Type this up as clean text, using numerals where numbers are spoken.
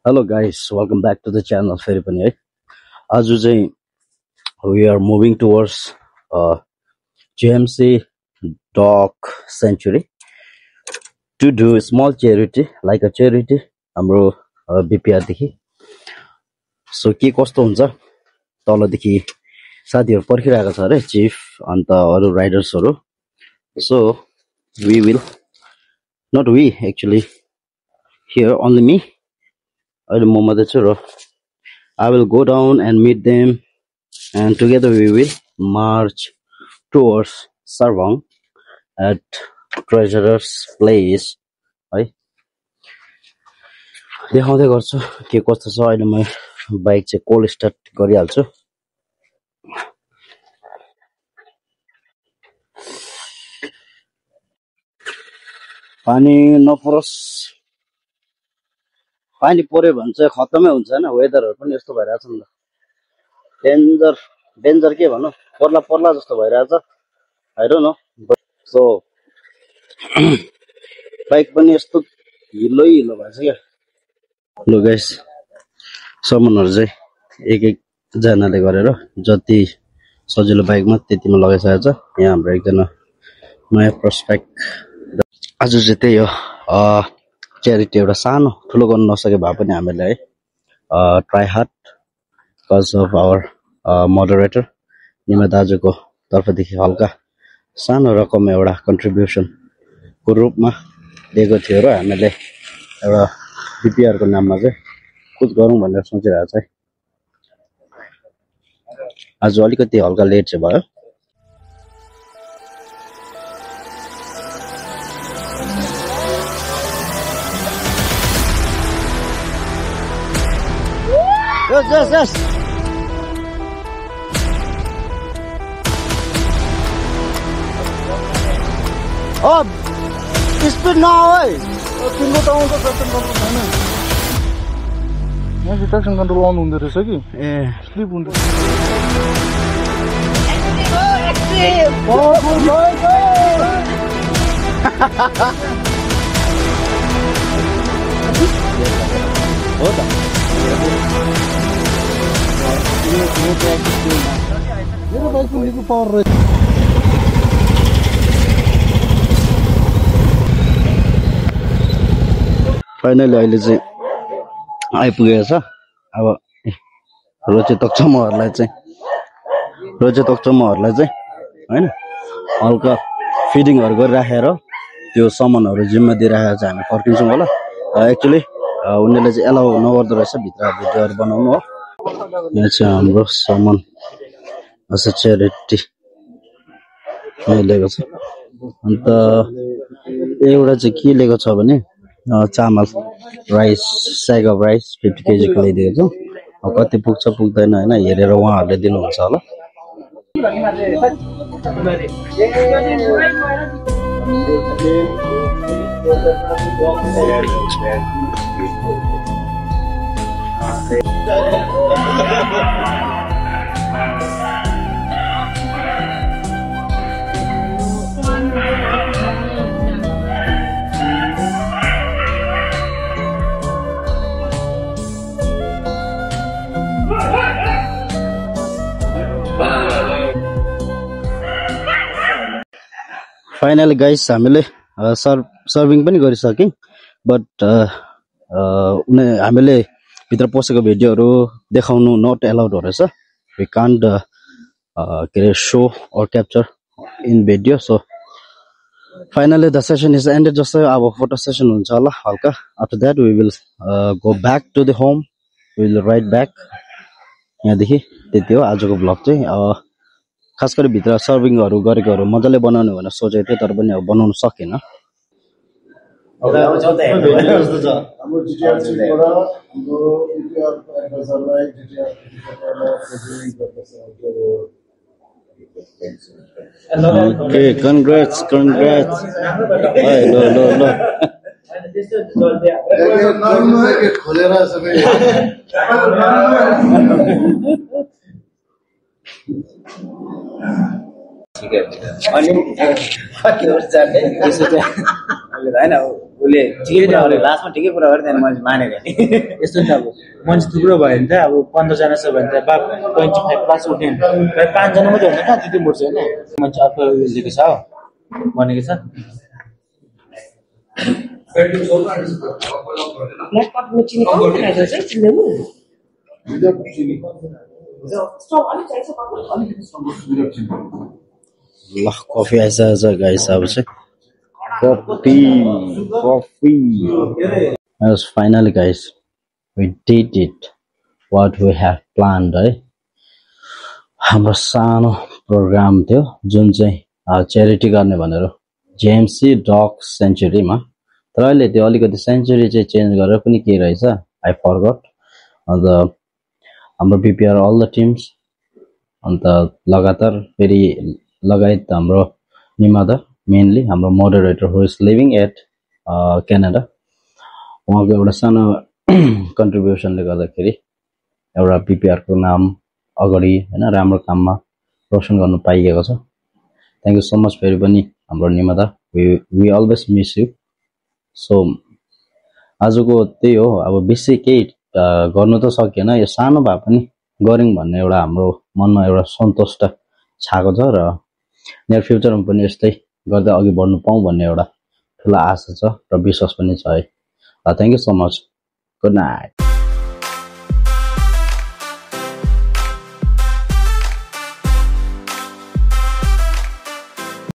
Hello guys, welcome back to the channel. फेरि पनि है आज चाहिँ we are moving towards GMC Dog Sanctuary to do a small charity like a charity हाम्रो BPR देखि so के कस्तो हुन्छ तलदेखि साथीहरु पर्खिरहेको छ रे चिफ अन्त अरु राइडर्सहरु so we will not we actually here only me अहिले म मात्रै छु र I will go down and meet them and together we will march towards Sarvang at treasurer's place है देखाउँदै गर्छु के कस्तो छ अहिले म बाइक चाहिँ कोल्ड स्टार्ट गरिहाल्छु पानी नपरोस् पानी पर्यो भने चाहिँ खतमै हुन्छ हैन वेदरहरु पनि यस्तो भइराछ नि त डेन्जर के भन्नु पर्ला जस्तो भइराछ I don't know so bike पनि यस्तो हिलो भएछ के लो गाइस सामानहरु चाहिँ एक जनाले गरेर जति सजिलो बाइकमा त्यतिमा लगाइसकेछ यहाँ हाम्रो एकजना नयाँ प्रोस्पेक्ट आज चाहिँ त्यही हो च्यारिटी एउटा सानो ठुलो गर्न नसके भए पनि हामीले है try hard because of our moderator Nima दाजुको तर्फदेखि हल्का सानो रकम एउटा कन्ट्रिब्युसन को रूपमा दिएको थियो र हामीले एउटा बीपीआर को नाममा चाहिँ कुछ गरौँ भनेर सोचिरहेको छ है आज अलिकति हल्का लेट चाहिँ भयो Yes. Oh, speed now, hey. तिम्रो त आउँछ ट्र्याक्सन कन्ट्रोल छैन यहाँ चाहिँ ट्र्याक्सन कन्ट्रोल अन हुँदो रहेछ कि स्लिप हुँदो हो त मेरो बाइकको निको पावर रहेछ फाइनली अहिले चाहिँ आइपुगेको छ अब रोचेतक चमहरुलाई चाहिँ हैन हल्का फिडिङहरु गरिराखेर त्यो सामानहरु जिम्मा दिइराखेको छ हामी फर्किन्छौं होला एक्चुअली उनीहरुले चाहिँ एलाउ नगर्दो रहेछ भित्र भिडियोहरु बनाउनु हो यहाँ चाहिँ हाम्रो सामान अस च्यारिटी लेखेको छ अन्त एउटा चाहिँ के लेखेको छ भने चामल राइस स्याग अफ राइस 50 kg को ल्याइदिएको छु अब कति पुग्छ पुग्दैन हैन हेरेर उहाँहरुले दिनुहुन्छ होला फाइनली गाइस हामीले सर्भिङ पनि गरिसक्यौं बट हामीले भित्र पसेको भिडियोहरु देखाउनु नट अलाउड रहेछ वी कान्ट के show or capture in video so finally the session is ended जस्तो अब फोटो सेसन हुन्छ होला हल्का after that we will go back to the home we will ride back यहाँ देखि त्यति हो आजको ब्लग चाहिँ खास गरी भित्र सर्भिङहरु गरेकोहरु मजाले बनाउने भनेर सोचेको थिए तर पनि अब बनाउन सकेन Okay, congrats. Hey, no. ठीक है अनि के हो जाने त्यसो चाहिँ अहिले हैन उसले ठिकै कुरा गरे लास्टमा ठिकै कुरा गरे त्यहाँदेखि मैले मानेको नि यस्तो नि त अब मान्छे थुप्रो भयो भने त अब 15 जना छ भने त 25 प्लस उठ्ने 5 जना मात्रै हुन्छ कहाँ त्यति मुर्छ होइन मान्छे अर्को लेखेको छ भनेको छ ल कफी आइसकेको छ गाइस अब चाहिँ coffee Yes, finally guys, we did it. What we have planned, है हाम्रो सानो प्रोग्राम थियो जुन चाहिँ च्यारिटी गर्ने भनेर जेएमसी डग सेन्चुरीमा तर अहिले त्यो अलिकति सेन्चुरी चाहिँ चेन्ज गरेर पनि के रहेछ आई फरगट अन्त हाम्रो बीपीआर अल द टिम्स अन्त लगातार फेरि लगायत हाम्रो निमादा मेनली हाम्रो moderator who is living at Canada उहाँको एउटा सानो कन्ट्रिब्युसनले गर्दाखेरि एउटा बीपीआरको नाम अगाडि हैन राम्रो काममा रोशन गर्न पाइएको छ थ्यांक यू सो मच फेरि पनि हाम्रो निमादा we always miss you so आजको त्यही हो अब बेसी केही गर्नु त सकिएन यो सानो भए पनि गरौँ भन्ने एउटा हाम्रो मनमा एउटा सन्तोष छाएको छ र नियर फ्युचरमा पनि यस्तै गर्दै अघि बढ्नु पाऊँ भन्ने एउटा ठुलो आशा छ र विश्वास पनि छ है thank you so much good night